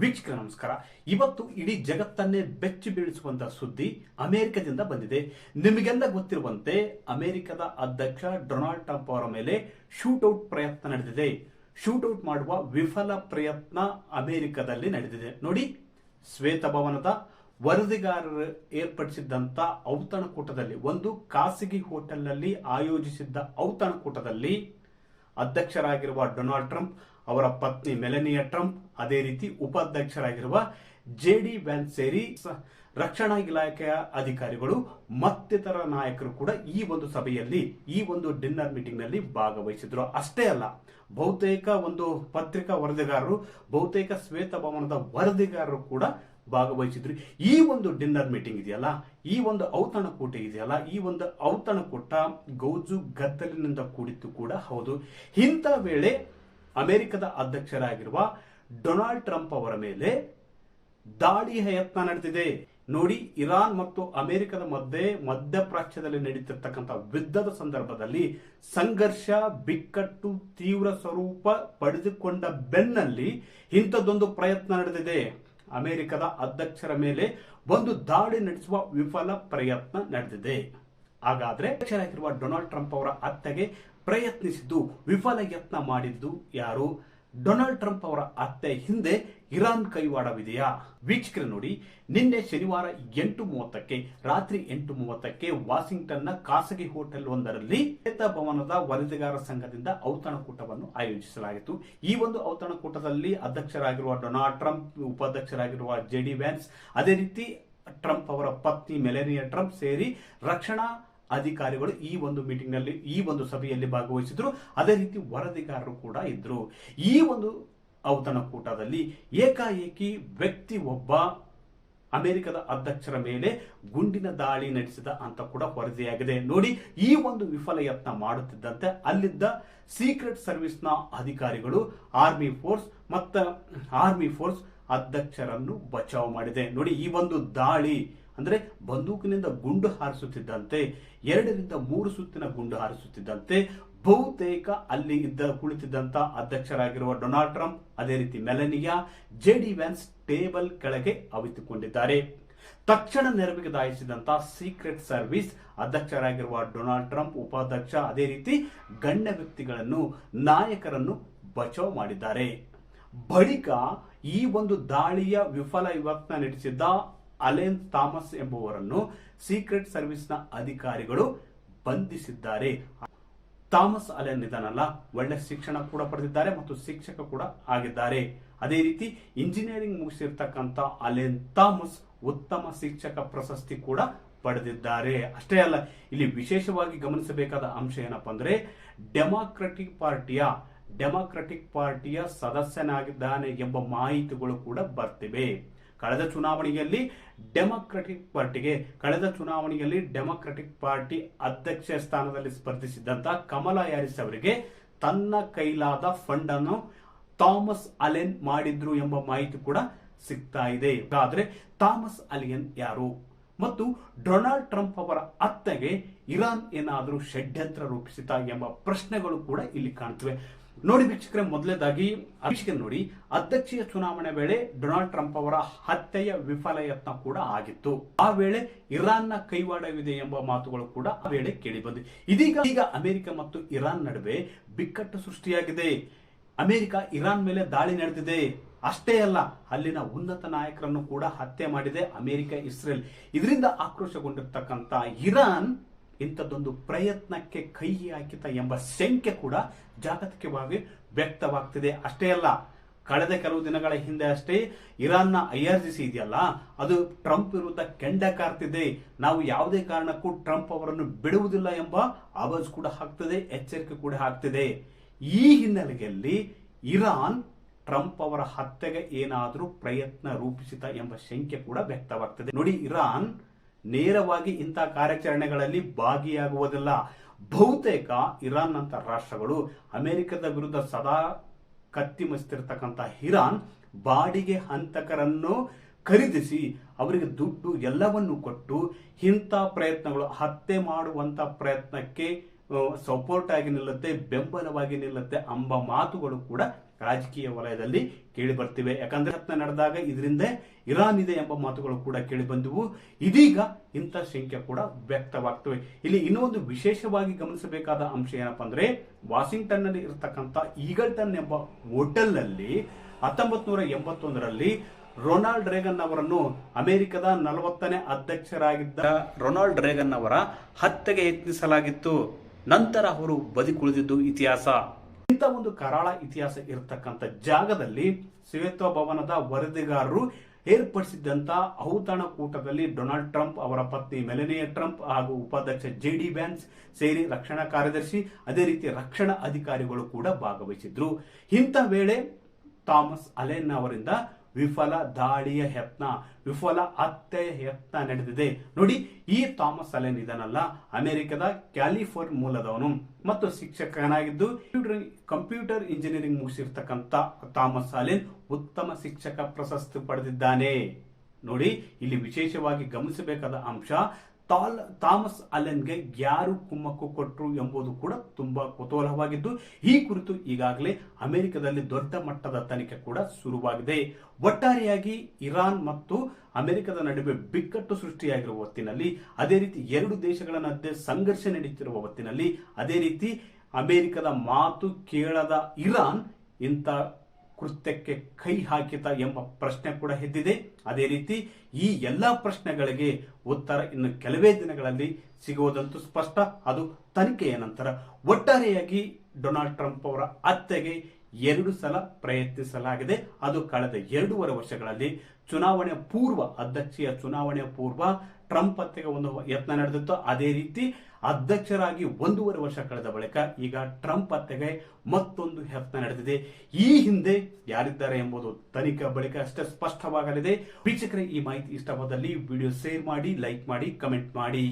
ವೀಕ್ಷಕರ ನಮಸ್ಕಾರ. ಇವತ್ತು ಇಡೀ ಜಗತ್ತನ್ನೇ ಬೆಚ್ಚಿ ಬೀಳಿಸುವಂತಹ ಸುದ್ದಿ ಅಮೆರಿಕದಿಂದ ಬಂದಿದೆ. ನಿಮಗೆಲ್ಲ ಗೊತ್ತಿರುವಂತೆ ಅಮೆರಿಕದ ಅಧ್ಯಕ್ಷ ಡೊನಾಲ್ಡ್ ಟ್ರಂಪ್ ಅವರ ಮೇಲೆ ಶೂಟ್ಔಟ್ ಪ್ರಯತ್ನ ನಡೆದಿದೆ. ಶೂಟ್ಔಟ್ ಮಾಡುವ ವಿಫಲ ಪ್ರಯತ್ನ ಅಮೆರಿಕದಲ್ಲಿ ನಡೆದಿದೆ. ನೋಡಿ, ಶ್ವೇತಭವನದ ವರದಿಗಾರರು ಏರ್ಪಡಿಸಿದ್ದಂತ ಔತಣಕೂಟದಲ್ಲಿ, ಒಂದು ಖಾಸಗಿ ಹೋಟೆಲ್ನಲ್ಲಿ ಆಯೋಜಿಸಿದ್ದ ಔತಣಕೂಟದಲ್ಲಿ ಅಧ್ಯಕ್ಷರಾಗಿರುವ ಡೊನಾಲ್ಡ್ ಟ್ರಂಪ್, ಅವರ ಪತ್ನಿ ಮೆಲನಿಯಾ ಟ್ರಂಪ್, ಅದೇ ರೀತಿ ಉಪಾಧ್ಯಕ್ಷರಾಗಿರುವ JD ವ್ಯಾನ್ಸ್ ಸೇರಿ ರಕ್ಷಣಾ ಇಲಾಖೆಯ ಅಧಿಕಾರಿಗಳು ಮತ್ತಿತರ ನಾಯಕರು ಕೂಡ ಈ ಒಂದು ಸಭೆಯಲ್ಲಿ, ಈ ಒಂದು ಡಿನ್ನರ್ ಮೀಟಿಂಗ್ ನಲ್ಲಿ ಭಾಗವಹಿಸಿದ್ರು. ಅಷ್ಟೇ ಅಲ್ಲ, ಬಹುತೇಕ ಒಂದು ಪತ್ರಿಕಾ ವರದಿಗಾರರು, ಬಹುತೇಕ ಶ್ವೇತಭವನದ ವರದಿಗಾರರು ಕೂಡ ಭಾಗವಹಿಸಿದ್ರು. ಈ ಒಂದು ಡಿನ್ನರ್ ಮೀಟಿಂಗ್ ಇದೆಯಲ್ಲ, ಈ ಒಂದು ಔತಣಕೂಟ ಇದೆಯಲ್ಲ, ಈ ಒಂದು ಔತಣಕೂಟ ಗೌಜು ಗದ್ದಲಿನಿಂದ ಕೂಡಿತ್ತು ಕೂಡ ಹೌದು. ಇಂಥ ವೇಳೆ ಅಮೆರಿಕದ ಅಧ್ಯಕ್ಷರಾಗಿರುವ ಡೊನಾಲ್ಡ್ ಟ್ರಂಪ್ ಅವರ ಮೇಲೆ ದಾಳಿಯ ಯತ್ನ ನಡೆದಿದೆ. ನೋಡಿ, ಇರಾನ್ ಮತ್ತು ಅಮೆರಿಕದ ಮಧ್ಯಪ್ರಾಚ್ಯದಲ್ಲಿ ನಡೀತಿರ್ತಕ್ಕಂಥ ಯುದ್ಧದ ಸಂದರ್ಭದಲ್ಲಿ ಸಂಘರ್ಷ, ಬಿಕ್ಕಟ್ಟು ತೀವ್ರ ಸ್ವರೂಪ ಪಡೆದುಕೊಂಡ ಬೆನ್ನಲ್ಲಿ ಇಂಥದ್ದೊಂದು ಪ್ರಯತ್ನ ನಡೆದಿದೆ. ಅಮೆರಿಕದ ಅಧ್ಯಕ್ಷರ ಮೇಲೆ ಒಂದು ದಾಳಿ ನಡೆಸುವ ವಿಫಲ ಪ್ರಯತ್ನ ನಡೆದಿದೆ. ಹಾಗಾದ್ರೆ ಅಧ್ಯಕ್ಷರಾಗಿರುವ ಡೊನಾಲ್ಡ್ ಟ್ರಂಪ್ ಅವರ ಹತ್ಯೆಗೆ ಪ್ರಯತ್ನಿಸಿದ್ದು, ವಿಫಲ ಯತ್ನ ಮಾಡಿದ್ದು ಯಾರು? ಡೊನಾಲ್ಡ್ ಟ್ರಂಪ್ ಅವರ ಹತ್ಯೆ ಹಿಂದೆ ಇರಾನ್ ಕೈವಾಡವಿದೆಯಾ? ವೀಕ್ಷಕರು ನೋಡಿ, ನಿನ್ನೆ ಶನಿವಾರ 8:30ಕ್ಕೆ, ರಾತ್ರಿ 8:30ಕ್ಕೆ ವಾಷಿಂಗ್ಟನ್ನ ಖಾಸಗಿ ಹೋಟೆಲ್ ಒಂದರಲ್ಲಿ ಶ್ವೇತಭವನದ ವರದಿಗಾರ ಸಂಘದಿಂದ ಔತಣಕೂಟವನ್ನು ಆಯೋಜಿಸಲಾಗಿತ್ತು. ಈ ಒಂದು ಔತಣಕೂಟದಲ್ಲಿ ಅಧ್ಯಕ್ಷರಾಗಿರುವ ಡೊನಾಲ್ಡ್ ಟ್ರಂಪ್, ಉಪಾಧ್ಯಕ್ಷರಾಗಿರುವ JD ವ್ಯಾನ್ಸ್, ಅದೇ ರೀತಿ ಟ್ರಂಪ್ ಅವರ ಪತ್ನಿ ಮೆಲನಿಯಾ ಟ್ರಂಪ್ ಸೇರಿ ರಕ್ಷಣಾ ಅಧಿಕಾರಿಗಳು ಈ ಒಂದು ಮೀಟಿಂಗ್ ನಲ್ಲಿ, ಈ ಒಂದು ಸಭೆಯಲ್ಲಿ ಭಾಗವಹಿಸಿದ್ರು. ಅದೇ ರೀತಿ ವರದಿಗಾರರು ಕೂಡ ಇದ್ರು. ಈ ಒಂದು ಔತಣಕೂಟದಲ್ಲಿ ಏಕಾಏಕಿ ವ್ಯಕ್ತಿ ಒಬ್ಬ ಅಮೆರಿಕದ ಅಧ್ಯಕ್ಷರ ಮೇಲೆ ಗುಂಡಿನ ದಾಳಿ ನಡೆಸಿದ ಅಂತ ಕೂಡ ವರದಿಯಾಗಿದೆ. ನೋಡಿ, ಈ ಒಂದು ವಿಫಲ ಯತ್ನ ಮಾಡುತ್ತಿದ್ದಂತೆ ಅಲ್ಲಿದ್ದ ಸೀಕ್ರೆಟ್ ಸರ್ವಿಸ್ ನ ಅಧಿಕಾರಿಗಳು, ಆರ್ಮಿ ಫೋರ್ಸ್ ಅಧ್ಯಕ್ಷರನ್ನು ಬಚಾವ್ ಮಾಡಿದೆ. ನೋಡಿ, ಈ ಒಂದು ದಾಳಿ ಅಂದ್ರೆ ಬಂದೂಕಿನಿಂದ ಗುಂಡು ಹಾರಿಸುತ್ತಿದ್ದಂತೆ, 2 ರಿಂದ 3 ಸುತ್ತಿನ ಗುಂಡು ಹಾರಿಸುತ್ತಿದ್ದಂತೆ ಬಹುತೇಕ ಅಲ್ಲಿ ಕುಳಿತಿದ್ದಂತ ಅಧ್ಯಕ್ಷರಾಗಿರುವ ಡೊನಾಲ್ಡ್ ಟ್ರಂಪ್, ಅದೇ ರೀತಿ ಮೆಲನಿಯಾ, JD ವ್ಯಾನ್ಸ್ ಟೇಬಲ್ ಕೆಳಗೆ ಅವಿತುಕೊಂಡಿದ್ದಾರೆ. ತಕ್ಷಣ ನೆರವಿಗೆ ಧಾಯಿಸಿದಂತ ಸೀಕ್ರೆಟ್ ಸರ್ವಿಸ್ ಅಧ್ಯಕ್ಷರಾಗಿರುವ ಡೊನಾಲ್ಡ್ ಟ್ರಂಪ್, ಉಪಾಧ್ಯಕ್ಷ, ಅದೇ ರೀತಿ ಗಣ್ಯ ವ್ಯಕ್ತಿಗಳನ್ನು, ನಾಯಕರನ್ನು ಬಚಾವ್ ಮಾಡಿದ್ದಾರೆ. ಬಳಿಕ ಈ ಒಂದು ದಾಳಿಯ ವಿಫಲ ಯತ್ನ ನಡೆಸಿದ್ದ ಅಲೆನ್ ಥಾಮಸ್ ಎಂಬುವರನ್ನು ಸೀಕ್ರೆಟ್ ಸರ್ವಿಸ್ ನ ಅಧಿಕಾರಿಗಳು ಬಂಧಿಸಿದ್ದಾರೆ. ಥಾಮಸ್ ಅಲೆನ್ ಇದನ್ನಲ್ಲ, ಒಳ್ಳೆ ಶಿಕ್ಷಣ ಕೂಡ ಪಡೆದಿದ್ದಾರೆ ಮತ್ತು ಶಿಕ್ಷಕ ಕೂಡ ಆಗಿದ್ದಾರೆ. ಅದೇ ರೀತಿ ಇಂಜಿನಿಯರಿಂಗ್ ಮುಗಿಸಿರ್ತಕ್ಕಂಥ ಅಲೆನ್ ಥಾಮಸ್ ಉತ್ತಮ ಶಿಕ್ಷಕ ಪ್ರಶಸ್ತಿ ಕೂಡ ಪಡೆದಿದ್ದಾರೆ. ಅಷ್ಟೇ ಅಲ್ಲ, ಇಲ್ಲಿ ವಿಶೇಷವಾಗಿ ಗಮನಿಸಬೇಕಾದ ಅಂಶ ಏನಪ್ಪಾ ಅಂದ್ರೆ, ಡೆಮಾಕ್ರೆಟಿಕ್ ಪಾರ್ಟಿಯ ಸದಸ್ಯನಾಗಿದ್ದಾನೆ ಎಂಬ ಮಾಹಿತಿಗಳು ಕೂಡ ಬರ್ತಿವೆ. ಕಳೆದ ಚುನಾವಣೆಯಲ್ಲಿ ಡೆಮಾಕ್ರೆಟಿಕ್ ಪಾರ್ಟಿ ಅಧ್ಯಕ್ಷ ಸ್ಥಾನದಲ್ಲಿ ಸ್ಪರ್ಧಿಸಿದ್ದಂತ ಕಮಲಾ ಹ್ಯಾರಿಸ್ ಅವರಿಗೆ ತನ್ನ ಕೈಲಾದ ಫಂಡ್ ಅನ್ನು ಥಾಮಸ್ ಅಲೆನ್ ಮಾಡಿದ್ರು ಎಂಬ ಮಾಹಿತಿ ಕೂಡ ಸಿಗ್ತಾ ಇದೆ. ಆದ್ರೆ ಥಾಮಸ್ ಅಲೆನ್ ಯಾರು? ಮತ್ತು ಡೊನಾಲ್ಡ್ ಟ್ರಂಪ್ ಅವರ ಹತ್ಯೆಗೆ ಇರಾನ್ ಏನಾದರೂ ಷಡ್ಯಂತ್ರ ರೂಪಿಸಿತಾ ಎಂಬ ಪ್ರಶ್ನೆಗಳು ಕೂಡ ಇಲ್ಲಿ ಕಾಣ್ತಿವೆ. ನೋಡಿ ವೀಕ್ಷಕರೇ, ಮೊದಲನೇದಾಗಿ ನೋಡಿ, ಅಧ್ಯಕ್ಷೀಯ ಚುನಾವಣೆ ವೇಳೆ ಡೊನಾಲ್ಡ್ ಟ್ರಂಪ್ ಅವರ ಹತ್ಯೆಯ ವಿಫಲ ಯತ್ನ ಕೂಡ ಆಗಿತ್ತು. ಆ ವೇಳೆ ಇರಾನ್ನ ಕೈವಾಡವಿದೆ ಎಂಬ ಮಾತುಗಳು ಕೂಡ ಆ ವೇಳೆ ಕೇಳಿ ಬಂದಿದೆ. ಇದೀಗ ಅಮೆರಿಕ ಮತ್ತು ಇರಾನ್ ನಡುವೆ ಬಿಕ್ಕಟ್ಟು ಸೃಷ್ಟಿಯಾಗಿದೆ. ಅಮೆರಿಕ ಇರಾನ್ ಮೇಲೆ ದಾಳಿ ನಡೆದಿದೆ. ಅಷ್ಟೇ ಅಲ್ಲ, ಅಲ್ಲಿನ ಉನ್ನತ ನಾಯಕರನ್ನು ಕೂಡ ಹತ್ಯೆ ಮಾಡಿದೆ ಅಮೆರಿಕ, ಇಸ್ರೇಲ್. ಇದರಿಂದ ಆಕ್ರೋಶಗೊಂಡಿರ್ತಕ್ಕಂಥ ಇರಾನ್ ಇಂಥದ್ದೊಂದು ಪ್ರಯತ್ನಕ್ಕೆ ಕೈ ಹಾಕಿತ ಎಂಬ ಶಂಕೆ ಕೂಡ ಜಾಗತಿಕವಾಗಿ ವ್ಯಕ್ತವಾಗ್ತಿದೆ. ಅಷ್ಟೇ ಅಲ್ಲ, ಕಳೆದ ಕೆಲವು ದಿನಗಳ ಹಿಂದೆ ಅಷ್ಟೇ ಇರಾನ್ನ IRGC ಇದೆಯಲ್ಲ, ಅದು ಟ್ರಂಪ್ ವಿರುದ್ಧ ಕೆಂಡ ಕಾರ್ತಿದೆ. ನಾವು ಯಾವುದೇ ಕಾರಣಕ್ಕೂ ಟ್ರಂಪ್ ಅವರನ್ನು ಬಿಡುವುದಿಲ್ಲ ಎಂಬ ಆವಾಜ್ ಕೂಡ ಹಾಕ್ತಿದೆ, ಎಚ್ಚರಿಕೆ ಕೂಡ ಹಾಕ್ತಿದೆ. ಈ ಹಿನ್ನೆಲೆಯಲ್ಲಿ ಇರಾನ್ ಟ್ರಂಪ್ ಅವರ ಹತ್ಯೆಗೆ ಏನಾದರೂ ಪ್ರಯತ್ನ ರೂಪಿಸಿತ ಎಂಬ ಶಂಕೆ ಕೂಡ ವ್ಯಕ್ತವಾಗ್ತದೆ. ನೋಡಿ, ಇರಾನ್ ನೇರವಾಗಿ ಇಂತಹ ಕಾರ್ಯಾಚರಣೆಗಳಲ್ಲಿ ಭಾಗಿಯಾಗುವುದಿಲ್ಲ. ಬಹುತೇಕ ಇರಾನ್ ನಂತ ರಾಷ್ಟ್ರಗಳು ಅಮೆರಿಕದ ವಿರುದ್ಧ ಸದಾ ಕತ್ತಿ ಮಸ್ತಿರ್ತಕ್ಕಂಥ ಇರಾನ್ ಬಾಡಿಗೆ ಹಂತಕರನ್ನು ಖರೀದಿಸಿ ಅವರಿಗೆ ದುಡ್ಡು ಎಲ್ಲವನ್ನು ಕೊಟ್ಟು ಇಂಥ ಪ್ರಯತ್ನಗಳು, ಹತ್ಯೆ ಮಾಡುವಂತ ಪ್ರಯತ್ನಕ್ಕೆ ಸಪೋರ್ಟ್ ಆಗಿ ನಿಲ್ಲುತ್ತೆ, ಬೆಂಬಲವಾಗಿ ನಿಲ್ಲುತ್ತೆ ಎಂಬ ಮಾತುಗಳು ಕೂಡ ರಾಜಕೀಯ ವಲಯದಲ್ಲಿ ಕೇಳಿ ಬರ್ತಿವೆ. ಯಾಕಂದ್ರೆ ಯತ್ನ ನಡೆದಾಗ ಇದರಿಂದ ಇರಾನ್ ಇದೆ ಎಂಬ ಮಾತುಗಳು ಕೂಡ ಕೇಳಿ ಬಂದವು. ಇದೀಗ ಇಂಥ ಶಂಕೆ ಕೂಡ ವ್ಯಕ್ತವಾಗ್ತವೆ. ಇಲ್ಲಿ ಇನ್ನೊಂದು ವಿಶೇಷವಾಗಿ ಗಮನಿಸಬೇಕಾದ ಅಂಶ ಏನಪ್ಪಾ ಅಂದ್ರೆ, ವಾಷಿಂಗ್ಟನ್ ನಲ್ಲಿ ಇರತಕ್ಕಂತ ಈಗಲ್ಟನ್ ಎಂಬ ಹೋಟೆಲ್ ನಲ್ಲಿ 1981ರಲ್ಲಿ ರೊನಾಲ್ಡ್ ರೇಗನ್ ಅವರನ್ನು, ಅಮೆರಿಕದ 40ನೇ ಅಧ್ಯಕ್ಷರಾಗಿದ್ದ ರೊನಾಲ್ಡ್ ರೇಗನ್ ಅವರ ಹತ್ಯೆಗೆ ಯತ್ನಿಸಲಾಗಿತ್ತು. ನಂತರ ಅವರು ಬದುಕುಳಿದಿದ್ದು ಇತಿಹಾಸ. ಇಂಥ ಒಂದು ಕರಾಳ ಇತಿಹಾಸ ಇರತಕ್ಕಂಥ ಜಾಗದಲ್ಲಿ ಶ್ವೇತಭವನದ ವರದಿಗಾರರು ಏರ್ಪಡಿಸಿದ್ದಂತ ಔತಣಕೂಟದಲ್ಲಿ ಡೊನಾಲ್ಡ್ ಟ್ರಂಪ್, ಅವರ ಪತ್ನಿ ಮೆಲನಿಯಾ ಟ್ರಂಪ್ ಹಾಗೂ ಉಪಾಧ್ಯಕ್ಷ JD ವ್ಯಾನ್ಸ್ ಸೇರಿ ರಕ್ಷಣಾ ಕಾರ್ಯದರ್ಶಿ, ಅದೇ ರೀತಿ ರಕ್ಷಣಾ ಅಧಿಕಾರಿಗಳು ಕೂಡ ಭಾಗವಹಿಸಿದ್ರು. ಇಂಥ ವೇಳೆ ಥಾಮಸ್ ಅಲೆನ್ ಅವರಿಂದ ವಿಫಲ ದಾಳಿಯ ಯತ್ನ, ವಿಫಲ ಹತ್ಯೆಯ ಯತ್ನ ನಡೆದಿದೆ. ನೋಡಿ, ಈ ಥಾಮಸ್ ಅಲೆನ್ ಇದನ್ನಲ್ಲ, ಅಮೆರಿಕದ ಕ್ಯಾಲಿಫೋರ್ನಿಯಾ ಮೂಲದವನು ಮತ್ತು ಶಿಕ್ಷಕನಾಗಿದ್ದು ಕಂಪ್ಯೂಟರ್ ಇಂಜಿನಿಯರಿಂಗ್ ಮುಗಿಸಿರ್ತಕ್ಕಂಥ ಥಾಮಸ್ ಅಲೆನ್ ಉತ್ತಮ ಶಿಕ್ಷಕ ಪ್ರಶಸ್ತಿ ಪಡೆದಿದ್ದಾನೆ. ನೋಡಿ, ಇಲ್ಲಿ ವಿಶೇಷವಾಗಿ ಗಮನಿಸಬೇಕಾದ ಅಂಶ, ಥಾಮಸ್ ಅಲೆನ್ಗೆ ಯಾರು ಕುಮ್ಮಕ್ಕು ಕೊಟ್ಟರು ಎಂಬುದು ಕೂಡ ತುಂಬಾ ಕುತೂಹಲವಾಗಿದ್ದು, ಈ ಕುರಿತು ಈಗಾಗಲೇ ಅಮೆರಿಕದಲ್ಲಿ ದೊಡ್ಡ ಮಟ್ಟದ ತನಿಖೆ ಕೂಡ ಶುರುವಾಗಿದೆ. ಒಟ್ಟಾರೆಯಾಗಿ ಇರಾನ್ ಮತ್ತು ಅಮೆರಿಕದ ನಡುವೆ ಬಿಕ್ಕಟ್ಟು ಸೃಷ್ಟಿಯಾಗಿರುವ ಹೊತ್ತಿನಲ್ಲಿ, ಅದೇ ರೀತಿ ಎರಡು ದೇಶಗಳ ನಡುವೆ ಸಂಘರ್ಷ ನಡೀತಿರುವ ಹೊತ್ತಿನಲ್ಲಿ, ಅದೇ ರೀತಿ ಅಮೆರಿಕದ ಮಾತು ಕೇಳದ ಇರಾನ್ ಇಂಥ ಕೃತ್ಯಕ್ಕೆ ಕೈ ಹಾಕಿತ ಎಂಬ ಪ್ರಶ್ನೆ ಕೂಡ ಎದ್ದಿದೆ. ಅದೇ ರೀತಿ ಈ ಎಲ್ಲಾ ಪ್ರಶ್ನೆಗಳಿಗೆ ಉತ್ತರ ಇನ್ನು ಕೆಲವೇ ದಿನಗಳಲ್ಲಿ ಸಿಗುವುದಂತೂ ಸ್ಪಷ್ಟ, ಅದು ತನಿಖೆಯ ನಂತರ. ಒಟ್ಟಾರೆಯಾಗಿ ಡೊನಾಲ್ಡ್ ಟ್ರಂಪ್ ಅವರ ಹತ್ಯೆಗೆ 2 ಸಲ ಪ್ರಯತ್ನಿಸಲಾಗಿದೆ. ಅದು ಕಳೆದ 2.5 ವರ್ಷಗಳಲ್ಲಿ ಚುನಾವಣೆ ಪೂರ್ವ, ಅಧ್ಯಕ್ಷೀಯ ಚುನಾವಣೆ ಪೂರ್ವ ಟ್ರಂಪ್ ಹತ್ಯೆಗೆ ಒಂದು ಯತ್ನ ನಡೆದಿತ್ತು. ಅದೇ ರೀತಿ ಅಧ್ಯಕ್ಷರಾಗಿ 1.5 ವರ್ಷ ಕಳೆದ ಬಳಿಕ ಈಗ ಟ್ರಂಪ್ ಹತ್ಯೆಗೆ ಮತ್ತೊಂದು ಯತ್ನ ನಡೆದಿದೆ. ಈ ಹಿಂದೆ ಯಾರಿದ್ದಾರೆ ಎಂಬುದು ತನಿಖೆ ಬಳಿಕ ಅಷ್ಟೇ ಸ್ಪಷ್ಟವಾಗಲಿದೆ. ವೀಕ್ಷಕರೇ, ಈ ಮಾಹಿತಿ ಇಷ್ಟವಾದಲ್ಲಿ ವಿಡಿಯೋ ಶೇರ್ ಮಾಡಿ, ಲೈಕ್ ಮಾಡಿ, ಕಮೆಂಟ್ ಮಾಡಿ.